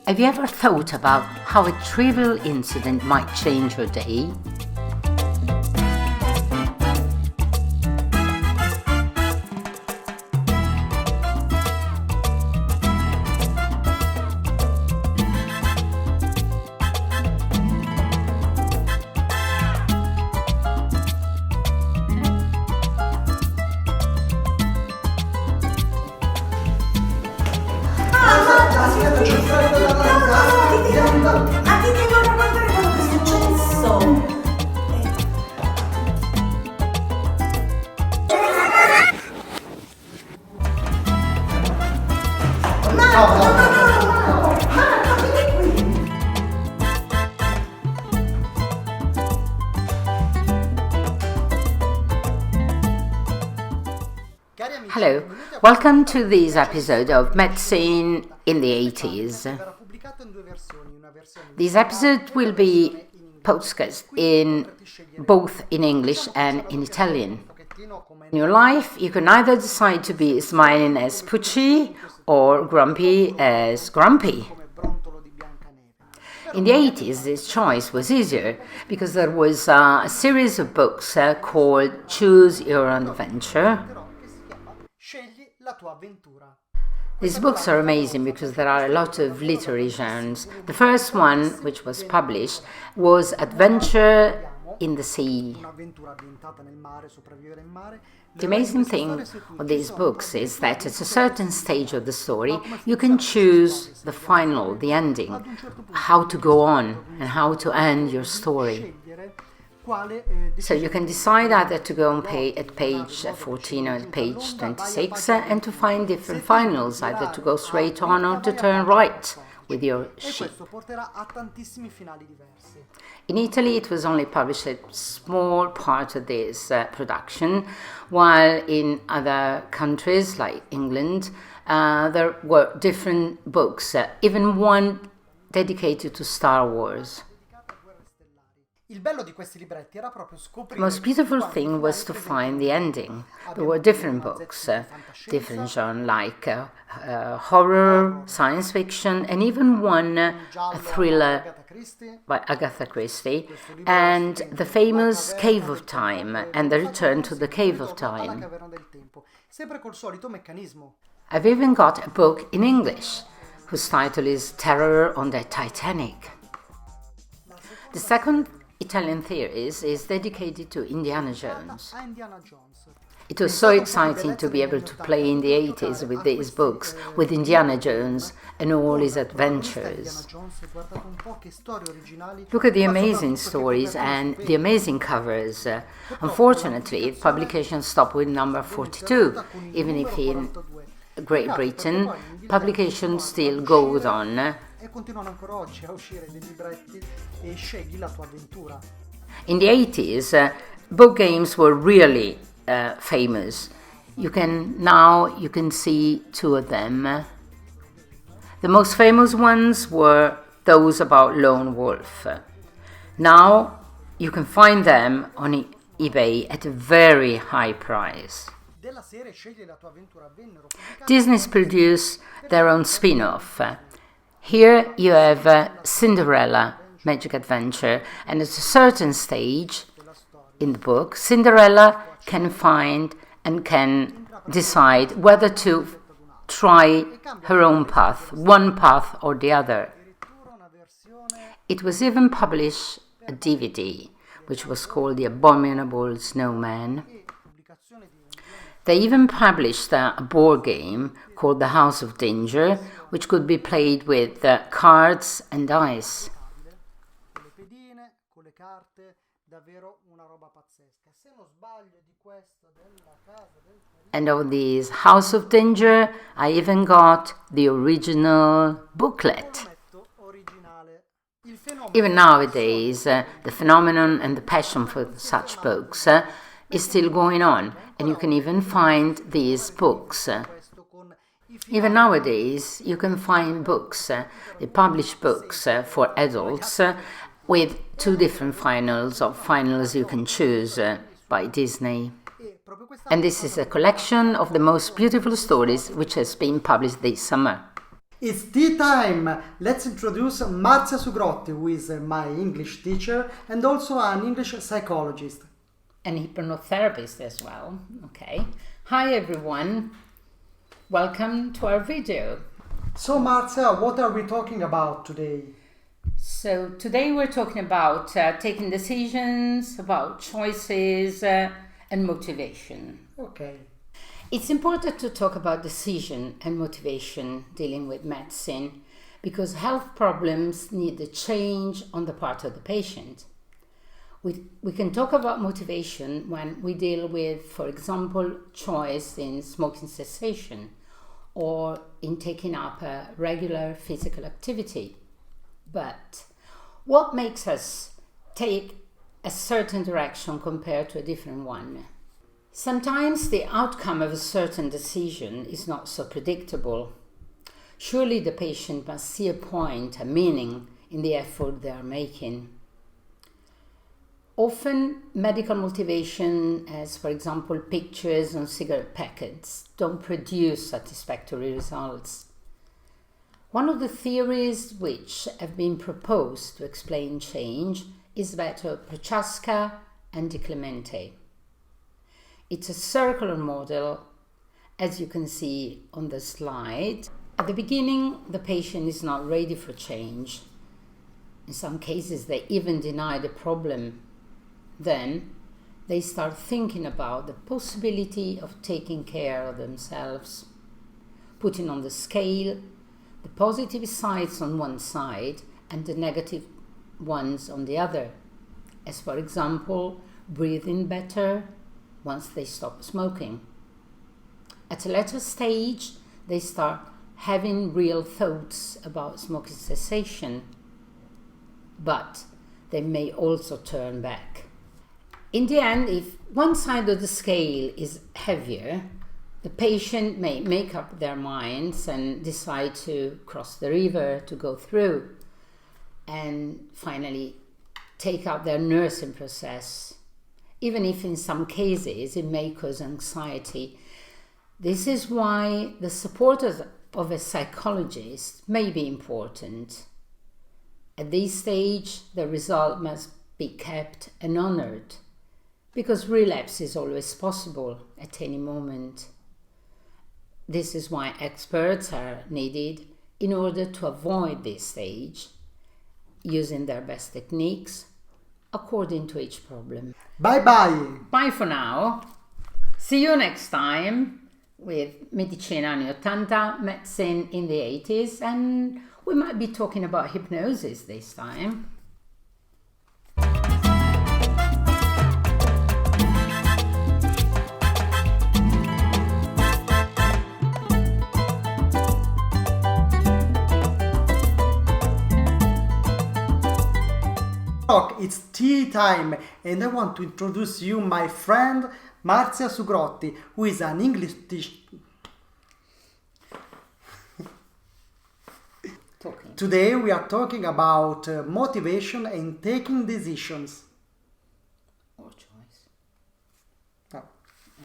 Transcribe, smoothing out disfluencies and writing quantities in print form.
Have you ever thought about how a trivial incident might change your day? Ti devo raccontare quello che è successo. Hello, welcome to this episode of Medicine in the 80s. This episode will be podcast in both in English and in Italian. In your life, you can either decide to be smiling as Pucci or grumpy as Grumpy. In the 80s, this choice was easier because there was a series of books called Choose Your Own Adventure. These books are amazing because there are a lot of literary genres. The first one, which was published, was Adventure in the Sea. The amazing thing of these books is that at a certain stage of the story, you can choose the final, the ending, how to go on and how to end your story. So you can decide either to go on at page 14 or at page 26 and to find different finals, either to go straight on or to turn right with your ship. In Italy, it was only published a small part of this production, while in other countries like England, there were different books, even one dedicated to Star Wars. The most beautiful thing was to find the ending. There were different books, different genres like horror, science fiction, and even one a thriller by Agatha Christie, and the famous Cave of Time and the Return to the Cave of Time. I've even got a book in English whose title is Terror on the Titanic. The second Italian theories is dedicated to Indiana Jones. It was so exciting to be able to play in the 80s with these books, with Indiana Jones and all his adventures. Look at the amazing stories and the amazing covers. Unfortunately, publication stopped with number 42, even if in Great Britain, publication still goes on. In the 80s, book games were really famous. You can see two of them. The most famous ones were those about Lone Wolf. Now you can find them on eBay at a very high price. Disney's produced their own spin-off. Here you have Cinderella Magic Adventure, and at a certain stage in the book, Cinderella can find and can decide whether to try her own path, one path or the other. It was even published a DVD, which was called The Abominable Snowman. They even published a board game called The House of Danger, which could be played with cards and dice. And of this House of Danger, I even got the original booklet. Even nowadays, the phenomenon and the passion for such books is still going on, and you can even find these books. Even nowadays, you can find books, they publish books for adults with two different finals you can choose by Disney. And this is a collection of the most beautiful stories which has been published this summer. It's tea time! Let's introduce Marzia Sugrotti, who is my English teacher and also an English psychologist. And hypnotherapist as well. Okay. Hi everyone. Welcome to our video. So Marzia, what are we talking about today? So today we're talking about taking decisions, about choices and motivation. Okay. It's important to talk about decision and motivation dealing with medicine because health problems need a change on the part of the patient. We can talk about motivation when we deal with, for example, choice in smoking cessation or in taking up a regular physical activity. But what makes us take a certain direction compared to a different one? Sometimes the outcome of a certain decision is not so predictable. Surely the patient must see a point, a meaning in the effort they are making. Often medical motivation, as for example pictures on cigarette packets, don't produce satisfactory results. One of the theories which have been proposed to explain change is that of Prochaska and Di Clemente. It's a circular model, as you can see on the slide. At the beginning, the patient is not ready for change. In some cases, they even deny the problem. Then, they start thinking about the possibility of taking care of themselves, putting on the scale the positive sides on one side and the negative ones on the other, as for example, breathing better once they stop smoking. At a later stage, they start having real thoughts about smoking cessation, but they may also turn back. In the end, if one side of the scale is heavier, the patient may make up their minds and decide to cross the river, to go through, and finally take out their nursing process, even if in some cases it may cause anxiety. This is why the support of a psychologist may be important. At this stage, the result must be kept and honored, because relapse is always possible at any moment. This is why experts are needed in order to avoid this stage, using their best techniques according to each problem. Bye-bye! Bye for now. See you next time with Medicina anni 80, medicine in the 80s, and we might be talking about hypnosis this time. It's tea time and I want to introduce you my friend Marzia Sugrotti, who is an English teacher. Today we are talking about motivation and taking decisions.